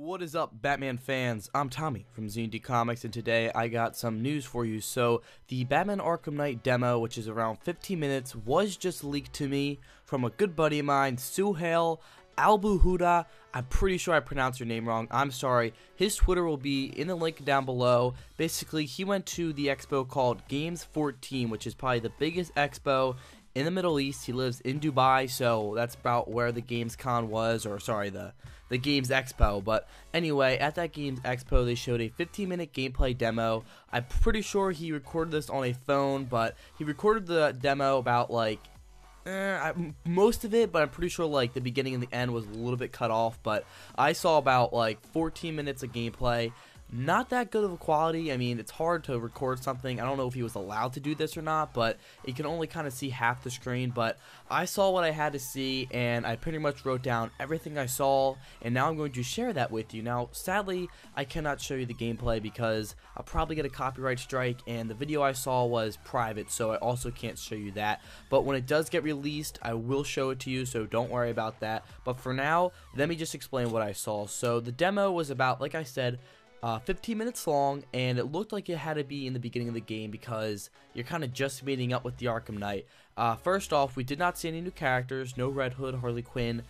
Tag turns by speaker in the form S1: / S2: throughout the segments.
S1: What is up, Batman fans? I'm Tommy from Z&D Comics, and today I got some news for you. So, the Batman Arkham Knight Demo, which is around 15 minutes, was just leaked to me from a good buddy of mine, Suhail AboulHoda. I'm pretty sure I pronounced your name wrong. I'm sorry. His Twitter will be in the link down below. Basically, he went to the expo called Games 14, which is probably the biggest expo in the Middle East. He lives in Dubai, so that's about where the Gamescom was, or sorry, the Games Expo. But anyway, at that Games Expo, they showed a 15-minute gameplay demo. I'm pretty sure he recorded this on a phone, but he recorded the demo about like most of it, but I'm pretty sure like the beginning and the end was a little bit cut off. But I saw about like 14 minutes of gameplay. Not that good of a quality. I mean, it's hard to record something. I don't know if he was allowed to do this or not, but you can only kind of see half the screen. But I saw what I had to see, and I pretty much wrote down everything I saw, and now I'm going to share that with you. Now, sadly, I cannot show you the gameplay because I'll probably get a copyright strike, and the video I saw was private, so I also can't show you that. But when it does get released, I will show it to you, so don't worry about that. But for now, let me just explain what I saw. So the demo was about, like I said, 15 minutes long, and it looked like it had to be in the beginning of the game because you're kind of just meeting up with the Arkham Knight. First off, we did not see any new characters, no Red Hood, Harley Quinn.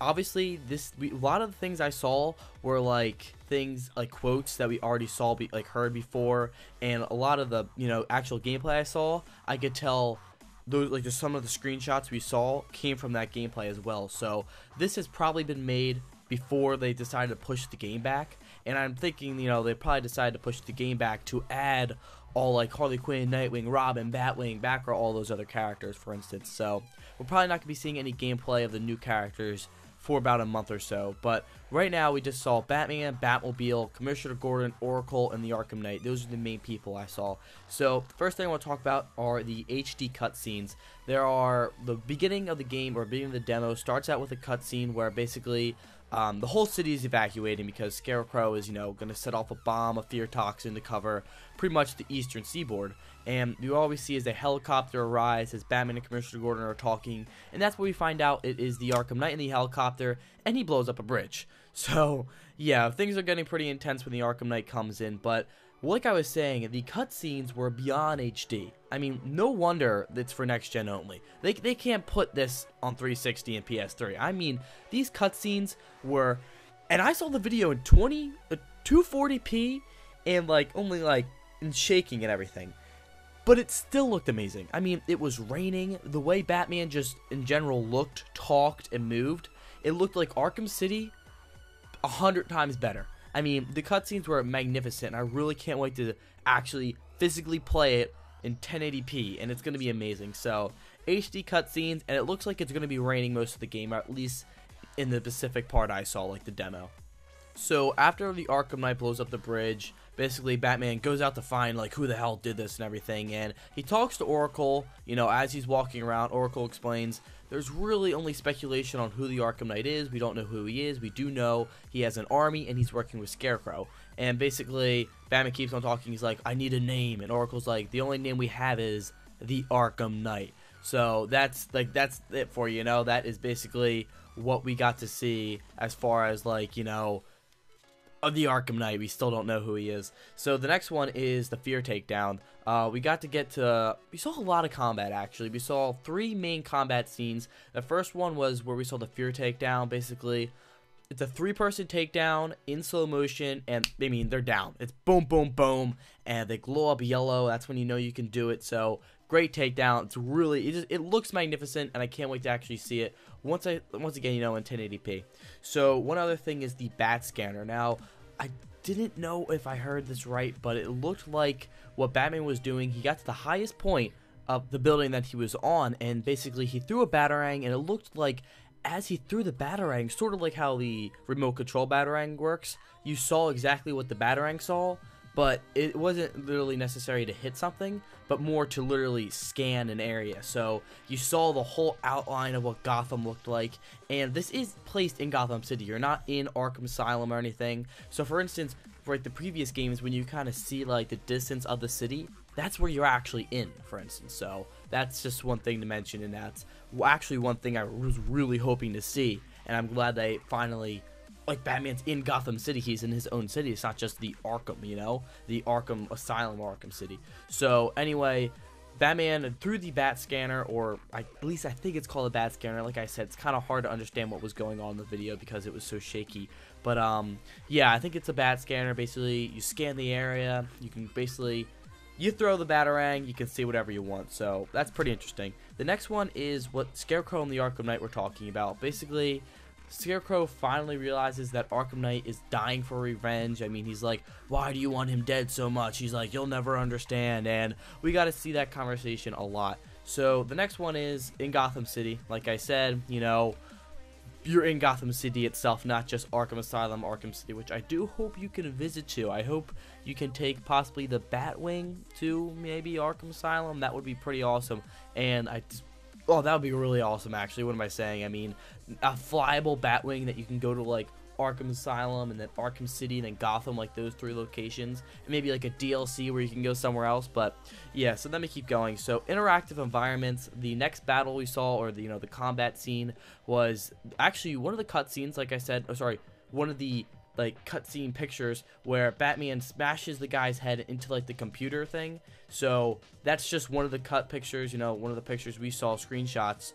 S1: Obviously, a lot of the things I saw were like things like quotes that we already saw, heard before, and a lot of the actual gameplay I saw, I could tell those just some of the screenshots we saw came from that gameplay as well. So this has probably been made before they decided to push the game back. And I'm thinking, they probably decided to push the game back to add all like Harley Quinn, Nightwing, Robin, Batwing, Batgirl, all those other characters, for instance. So we're probably not going to be seeing any gameplay of the new characters for about a month or so. But right now we just saw Batman, Batmobile, Commissioner Gordon, Oracle, and the Arkham Knight. Those are the main people I saw. So the first thing I want to talk about are the HD cutscenes. There are the beginning of the game, or beginning of the demo, starts out with a cutscene where basically the whole city is evacuating because Scarecrow is, going to set off a bomb, a fear toxin to cover pretty much the eastern seaboard. And you always see as a helicopter arrives, as Batman and Commissioner Gordon are talking, and that's where we find out it is the Arkham Knight in the helicopter, and he blows up a bridge. So, yeah, things are getting pretty intense when the Arkham Knight comes in, but like I was saying, the cutscenes were beyond HD. I mean, no wonder it's for next gen only. They can't put this on 360 and PS3. I mean, these cutscenes were, and I saw the video in 240p and only in shaking and everything, but it still looked amazing. I mean, it was raining. The way Batman just in general looked, talked, and moved, it looked like Arkham City 100 times better. I mean, the cutscenes were magnificent, and I really can't wait to actually physically play it in 1080p, and it's going to be amazing. So, HD cutscenes, and it looks like it's going to be raining most of the game, or at least in the specific part I saw, like the demo. So, after the Arkham Knight blows up the bridge, basically Batman goes out to find who the hell did this and everything, and he talks to Oracle. As he's walking around, Oracle explains there's really only speculation on who the Arkham Knight is. We don't know who he is. We do know he has an army and he's working with Scarecrow. And basically Batman keeps on talking. He's like, I need a name, and Oracle's like, the only name we have is the Arkham Knight. So that's it for you. That is basically what we got to see as far as of the Arkham Knight. We still don't know who he is. So the next one is the Fear Takedown. We saw a lot of combat, actually. We saw 3 main combat scenes. The first one was where we saw the Fear Takedown. Basically, it's a 3-person takedown in slow motion, and I mean, they're down. It's boom, boom, boom, and they glow up yellow. That's when you know you can do it. So great takedown. It's really, it looks magnificent, and I can't wait to actually see it once again, in 1080p. So one other thing is the bat scanner. Now, I didn't know if I heard this right, but it looked like what Batman was doing, he got to the highest point of the building that he was on, and basically he threw a batarang, and it looked like as he threw the batarang, sort of like how the remote control batarang works, you saw exactly what the batarang saw, but it wasn't literally necessary to hit something, but more to literally scan an area. So you saw the whole outline of what Gotham looked like, and this is placed in Gotham City. You're not in Arkham Asylum or anything. So for instance, for the previous games, when you kind of see the distance of the city, that's where you're actually in, for instance. So that's just one thing to mention, and that's actually one thing I was really hoping to see, and I'm glad they finally like Batman's in Gotham City. He's in his own city. It's not just the Arkham, you know, the Arkham Asylum, Arkham City. So anyway, Batman through the bat scanner, or at least I think it's called a bat scanner. Like I said, it's kind of hard to understand what was going on in the video because it was so shaky. But yeah, I think it's a bat scanner. Basically, you scan the area. You can basically, you throw the batarang, you can see whatever you want. So that's pretty interesting. The next one is what Scarecrow and the Arkham Knight were talking about. Basically, Scarecrow finally realizes that Arkham Knight is dying for revenge. I mean, he's like, why do you want him dead so much? He's like, you'll never understand. And we got to see that conversation a lot. So the next one is in Gotham City. Like I said, you know, you're in Gotham City itself, not just Arkham Asylum, Arkham City, which I do hope you can visit to. I hope you can take possibly the Batwing to maybe Arkham Asylum. That would be pretty awesome. And oh, that would be really awesome, actually. What am I saying? I mean, a flyable Batwing that you can go to, like, Arkham Asylum and then Arkham City and then Gotham, like those 3 locations. And maybe, like, a DLC where you can go somewhere else. But, yeah, so let me keep going. So, interactive environments. The next battle we saw, or, the, you know, the combat scene was actually one of the cutscenes, like I said. Oh, sorry. One of the, like, cutscene pictures where Batman smashes the guy's head into, like, the computer thing. So that's just one of the cut pictures, you know, one of the pictures we saw, screenshots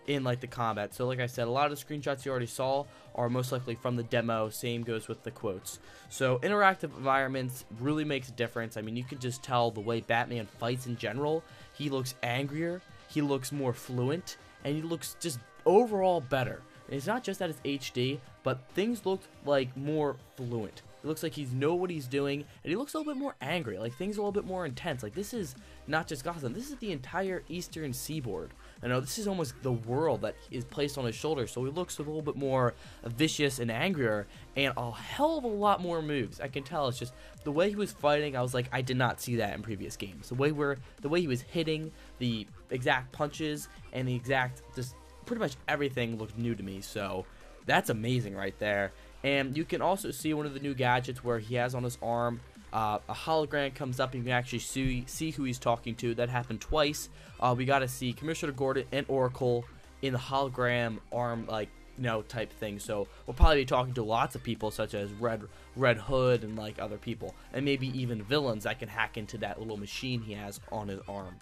S1: in, like, the combat. So like I said, a lot of the screenshots you already saw are most likely from the demo. Same goes with the quotes. So interactive environments really makes a difference. I mean, you can just tell the way Batman fights in general. He looks angrier, he looks more fluent, and he looks just overall better. And it's not just that it's HD, but things look like more fluent. It looks like he's know what he's doing, and he looks a little bit more angry. Like, things are a little bit more intense. Like, this is not just Gotham. This is the entire eastern seaboard. I know this is almost the world that is placed on his shoulders, so he looks a little bit more vicious and angrier, and a hell of a lot more moves. I can tell. It's just the way he was fighting. I was like, I did not see that in previous games. The way he was hitting, the exact punches, and the exact, just pretty much everything looked new to me. So that's amazing right there. And you can also see one of the new gadgets where he has on his arm, a hologram comes up and you can actually see who he's talking to. That happened twice. We got to see Commissioner Gordon and Oracle in the hologram arm, like, you know, type thing. So we'll probably be talking to lots of people such as Red Hood and, like, other people. And maybe even villains that can hack into that little machine he has on his arm.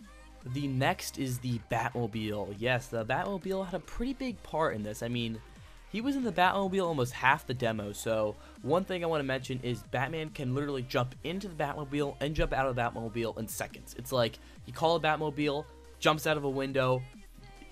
S1: The next is the Batmobile. Yes, the Batmobile had a pretty big part in this. I mean, he was in the Batmobile almost half the demo, so one thing I want to mention is Batman can literally jump into the Batmobile and jump out of the Batmobile in seconds. It's like, you call a Batmobile, jumps out of a window,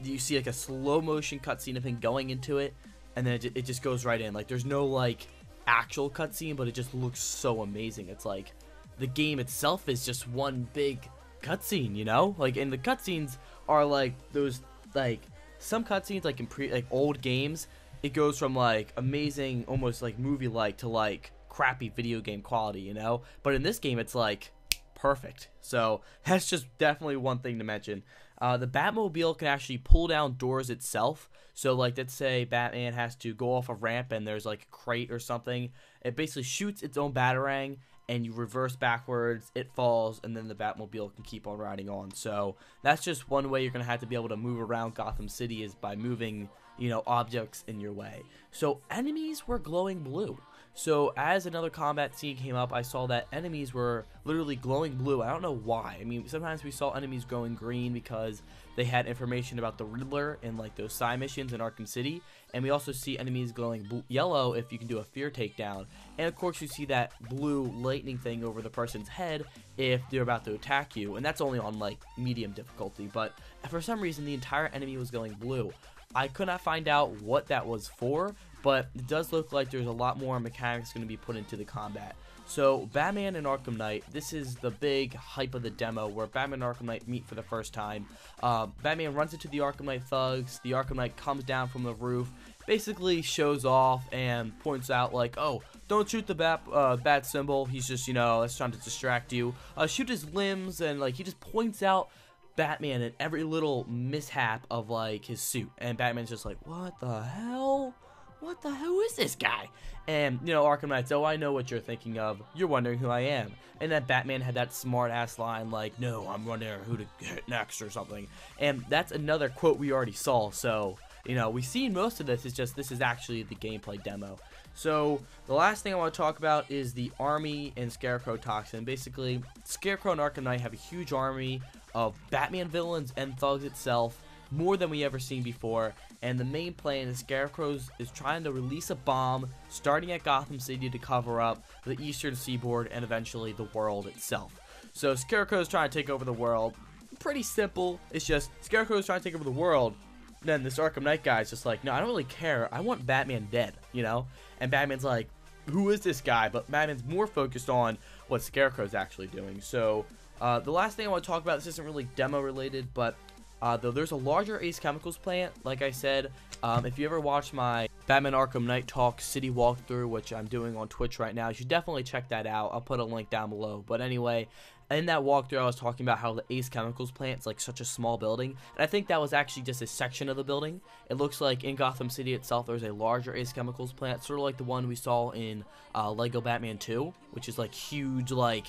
S1: you see like a slow motion cutscene of him going into it, and then it just goes right in. Like, there's no like actual cutscene, but it just looks so amazing. It's like, the game itself is just one big cutscene, you know? Like, and the cutscenes are like those, like, some cutscenes like in old games, it goes from like amazing, almost like movie-like, to like crappy video game quality, you know? But in this game, it's like perfect. So that's just definitely one thing to mention. The Batmobile can actually pull down doors itself. So like, let's say Batman has to go off a ramp and there's like a crate or something. It basically shoots its own batarang, and you reverse backwards, it falls, and then the Batmobile can keep on riding on. So that's just one way you're going to have to be able to move around Gotham City, is by moving, you know, objects in your way. So enemies were glowing blue. So as another combat scene came up, I saw that enemies were literally glowing blue. I don't know why. I mean, sometimes we saw enemies glowing green because they had information about the Riddler in like those side missions in Arkham City. And we also see enemies glowing yellow if you can do a fear takedown. And of course you see that blue lightning thing over the person's head if they're about to attack you. And that's only on like medium difficulty. But for some reason the entire enemy was going blue. I could not find out what that was for, but it does look like there's a lot more mechanics going to be put into the combat. So Batman and Arkham Knight, this is the big hype of the demo where Batman and Arkham Knight meet for the first time. Batman runs into the Arkham Knight thugs. The Arkham Knight comes down from the roof, basically shows off and points out like, oh, don't shoot the bat symbol. He's just, you know, that's trying to distract you. Shoot his limbs, and like he just points out Batman and every little mishap of like his suit, and Batman's just like, what the hell? What the hell is this guy? And, you know, Arkham Knight's, oh, I know what you're thinking of. You're wondering who I am. And then Batman had that smart-ass line like, no, I'm wondering who to hit next or something. And that's another quote we already saw. So, you know, we've seen most of this. It's just this is actually the gameplay demo. So the last thing I want to talk about is the army and Scarecrow toxin. Basically, Scarecrow and Arkham Knight have a huge army of Batman villains and thugs itself, more than we ever seen before. And the main plan is Scarecrow is trying to release a bomb starting at Gotham City to cover up the eastern seaboard and eventually the world itself. So Scarecrow is trying to take over the world. Pretty simple. It's just Scarecrow is trying to take over the world. Then this Arkham Knight guy is just like, no, I don't really care. I want Batman dead, you know? And Batman's like, who is this guy? But Batman's more focused on what Scarecrow's actually doing. So the last thing I want to talk about, this isn't really demo related, but though there's a larger Ace Chemicals plant, like I said, if you ever watch my Batman Arkham Knight Talk City walkthrough, which I'm doing on Twitch right now, you should definitely check that out. I'll put a link down below. But anyway, in that walkthrough, I was talking about how the Ace Chemicals plant is like such a small building, and I think that was actually just a section of the building. It looks like in Gotham City itself, there's a larger Ace Chemicals plant, sort of like the one we saw in Lego Batman 2, which is like huge, like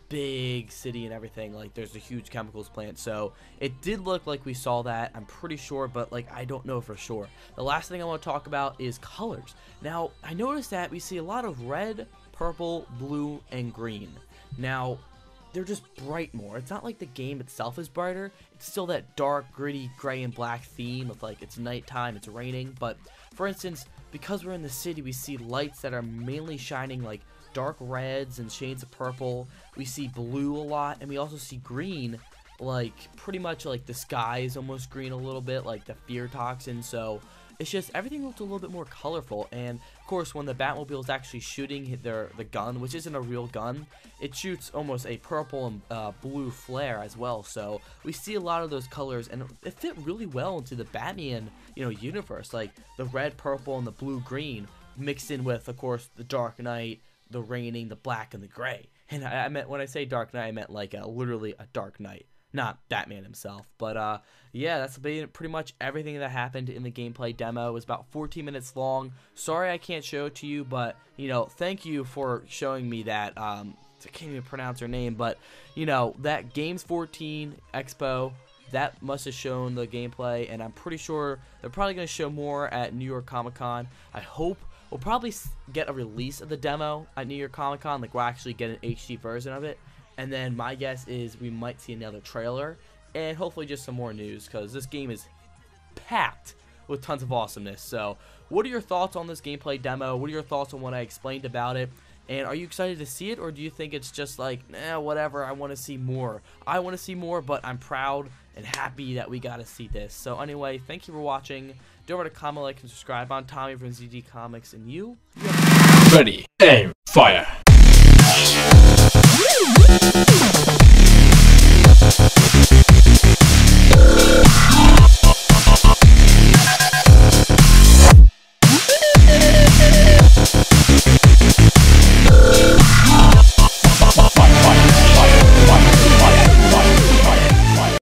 S1: big city and everything. Like there's a huge chemicals plant, so it did look like we saw that, I'm pretty sure, but like I don't know for sure. The last thing I want to talk about is colors. Now I noticed that we see a lot of red, purple, blue, and green. Now they're just bright more. It's not like the game itself is brighter. It's still that dark, gritty, gray and black theme of like it's nighttime, it's raining. But for instance, because we're in the city, we see lights that are mainly shining like dark reds and shades of purple. We see blue a lot, and we also see green, like pretty much like the sky is almost green a little bit, like the fear toxin. So it's just everything looks a little bit more colorful. And of course, when the Batmobile is actually shooting the gun, which isn't a real gun, it shoots almost a purple and blue flare as well. So we see a lot of those colors, and it fit really well into the Batman, you know, universe. Like the red, purple, and the blue, green mixed in with, of course, the Dark Knight, the raining, the black, and the gray. And I meant, when I say Dark Knight, I meant like literally a Dark Knight, not Batman himself. But yeah, that's pretty much everything that happened in the gameplay demo. It was about 14 minutes long. Sorry I can't show it to you, but you know, thank you for showing me that. I can't even pronounce her name, but you know, that Games 14 Expo, that must have shown the gameplay, and I'm pretty sure they're probably going to show more at New York Comic Con. I hope we'll probably get a release of the demo at New York Comic Con, like we'll actually get an HD version of it. And then my guess is we might see another trailer and hopefully just some more news, because this game is packed with tons of awesomeness. So what are your thoughts on this gameplay demo? What are your thoughts on what I explained about it? And are you excited to see it, or do you think it's just like, whatever, I want to see more. I want to see more, but I'm proud and happy that we got to see this. So anyway, thank you for watching. Don't forget to comment, like, and subscribe. I'm Tommy from ZD Comics, and you?
S2: Ready, aim, fire.